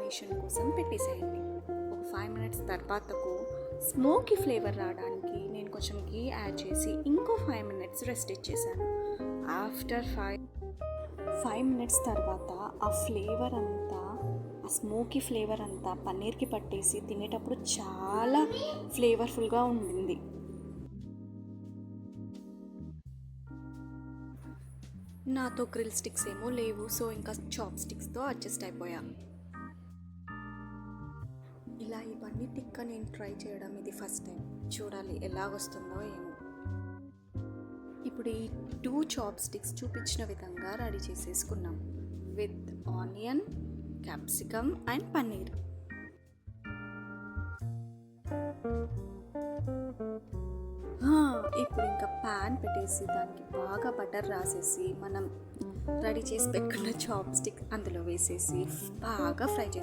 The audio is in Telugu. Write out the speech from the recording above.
మ్యారినేషన్ కోసం పెట్టేసేయండి. ఒక 5 మినిట్స్ తర్వాతకు స్మోకీ ఫ్లేవర్ రావడానికి నేను కొంచెం గీ యాడ్ చేసి ఇంకో 5 మినిట్స్ రెస్ట్ ఇచ్చేసాను. ఆఫ్టర్ 5 మినిట్స్ తర్వాత ఆ ఫ్లేవర్ అంతా, ఆ స్మోకీ ఫ్లేవర్ అంతా పన్నీర్కి పట్టేసి తినేటప్పుడు చాలా ఫ్లేవర్ఫుల్గా ఉండింది. నాతో గ్రిల్ స్టిక్స్ ఏమో లేవు, సో ఇంకా చాప్ స్టిక్స్తో అడ్జస్ట్ అయిపోయా. ఇలా ఈ పన్నీర్ టిక్కా నేను ట్రై చేయడం ఇది ఫస్ట్ టైం. చూడాలి ఎలాగొస్తుందో ఏమో. ఇప్పుడు ఈ 2 చాప్ స్టిక్స్ చూపించిన విధంగా రెడీ చేసేసుకున్నాం with onion, capsicum and paneer. ఇప్పుడు ఇంకా ప్యాన్ పెట్టేసి దానికి బాగా బటర్ రాసేసి మనం రెడీ చేసి పెట్టుకున్న చాప్ స్టిక్ అందులో వేసేసి బాగా ఫ్రై